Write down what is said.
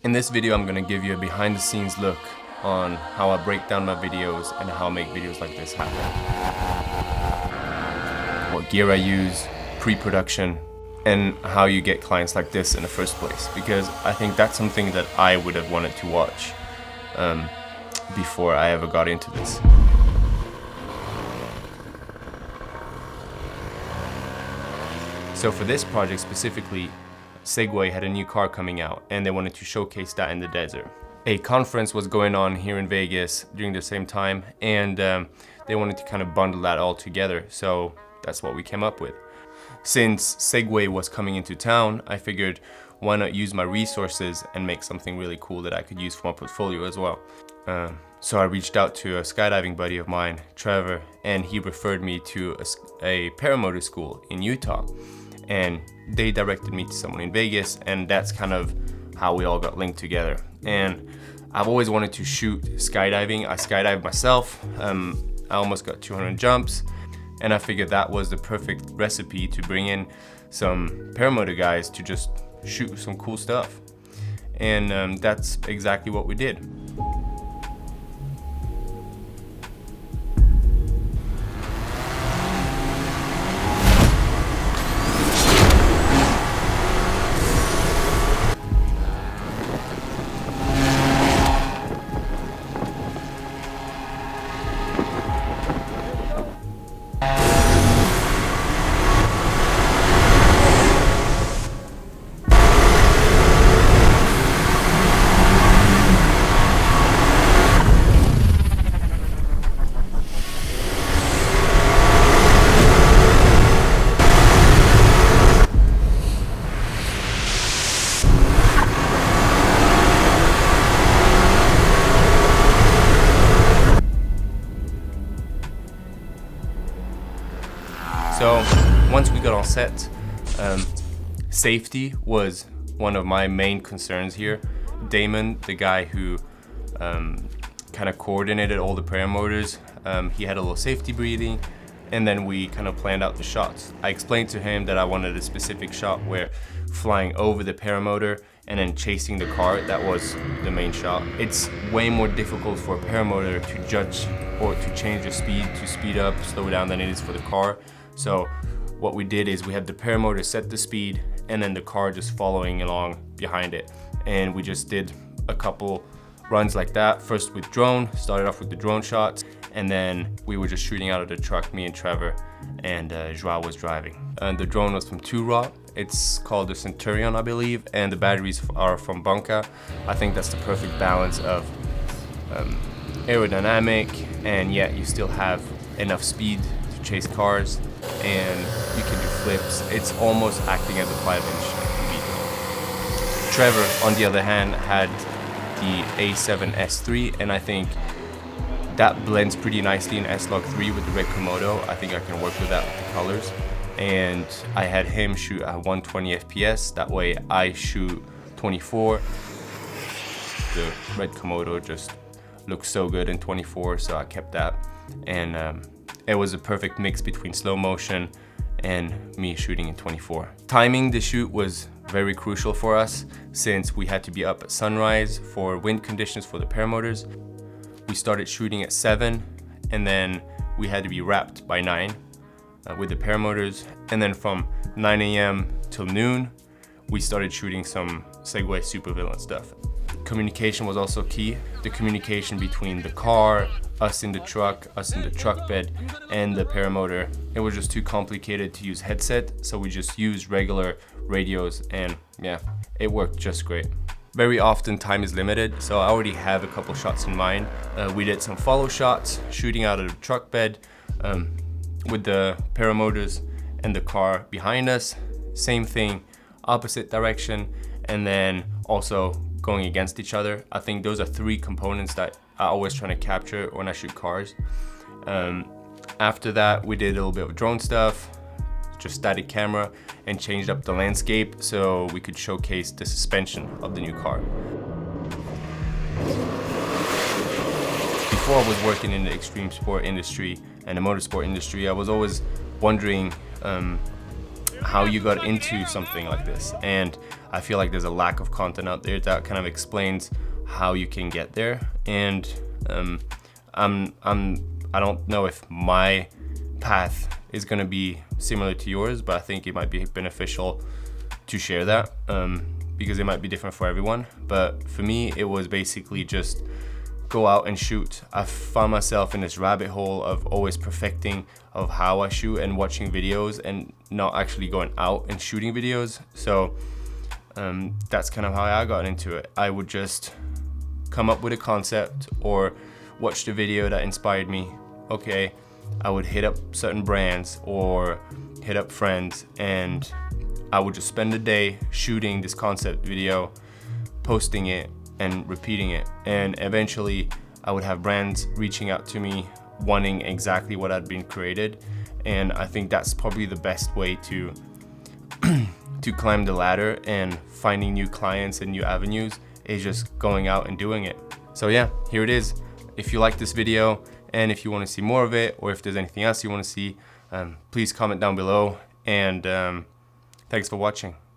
In this video, I'm gonna give you a behind the scenes look on how I break down my videos and how I make videos like this happen. What gear I use, pre-production, and how you get clients like this in the first place. Because I think that's something that I would have wanted to watch before I ever got into this. So for this project specifically, Segway had a new car coming out and they wanted to showcase that in the desert. A conference was going on here in Vegas during the same time, and they wanted to kind of bundle that all together, so that's what we came up with. Since Segway was coming into town, I figured why not use my resources and make something really cool that I could use for my portfolio as well. So I reached out to a skydiving buddy of mine, Trevor, and he referred me to a paramotor school in Utah. And they directed me to someone in Vegas, and that's kind of how we all got linked together. And I've always wanted to shoot skydiving. I skydived myself. I almost got 200 jumps, and I figured that was the perfect recipe to bring in some paramotor guys to just shoot some cool stuff. And that's exactly what we did. So once we got all set, safety was one of my main concerns here. Damon, the guy who kind of coordinated all the paramotors, he had a little safety briefing, and then we kind of planned out the shots. I explained to him that I wanted a specific shot where flying over the paramotor and then chasing the car, that was the main shot. It's way more difficult for a paramotor to judge or to change the speed, to speed up, slow down than it is for the car. So what we did is we had the paramotor set the speed and then the car just following along behind it. And we just did a couple runs like that. First with drone, started off with the drone shots, and then we were just shooting out of the truck, me and Trevor, and Joao was driving. And the drone was from Two-Rot. It's called the Centurion, I believe, and the batteries are from Bunka. I think that's the perfect balance of aerodynamic, and yet you still have enough speed to chase cars, and you can do flips. It's almost acting as a 5-inch V. Trevor, on the other hand, had the A7 S3, and I think that blends pretty nicely in S-Log 3 with the red Komodo. I think I can work with that with the colors. And I had him shoot at 120 FPS, that way I shoot 24. The red Komodo just looks so good in 24, so I kept that. And it was a perfect mix between slow motion and me shooting in 24. Timing the shoot was very crucial for us, since we had to be up at sunrise for wind conditions for the paramotors. We started shooting at 7, and then we had to be wrapped by 9 with the paramotors. And then from 9 AM till noon, we started shooting some Segway supervillain stuff. Communication was also key. The communication between the car, us in the truck bed, and the paramotor. It was just too complicated to use headset, so we just used regular radios, and yeah, it worked just great. Very often time is limited, so I already have a couple shots in mind. We did some follow shots, shooting out of the truck bed with the paramotors and the car behind us. Same thing, opposite direction, and then also going against each other. I think those are 3 components that I always try to capture when I shoot cars. After that, we did a little bit of drone stuff, just static camera, and changed up the landscape so we could showcase the suspension of the new car. Before I was working in the extreme sport industry and the motorsport industry, I was always wondering how you got into something like this. And I feel like there's a lack of content out there that kind of explains how you can get there. And I don't know if my path is going to be similar to yours, but I think it might be beneficial to share that, because it might be different for everyone. But for me, it was basically just go out and shoot. I found myself in this rabbit hole of always perfecting of how I shoot and watching videos and not actually going out and shooting videos. So that's kind of how I got into it. I would just come up with a concept or watch the video that inspired me. Okay, I would hit up certain brands or hit up friends, and I would just spend the day shooting this concept video, posting it and repeating it. And eventually I would have brands reaching out to me wanting exactly what had been created. And I think that's probably the best way to to climb the ladder and finding new clients and new avenues, is just going out and doing it. So yeah, here it is. If you like this video and if you want to see more of it, or if there's anything else you want to see, please comment down below. And thanks for watching.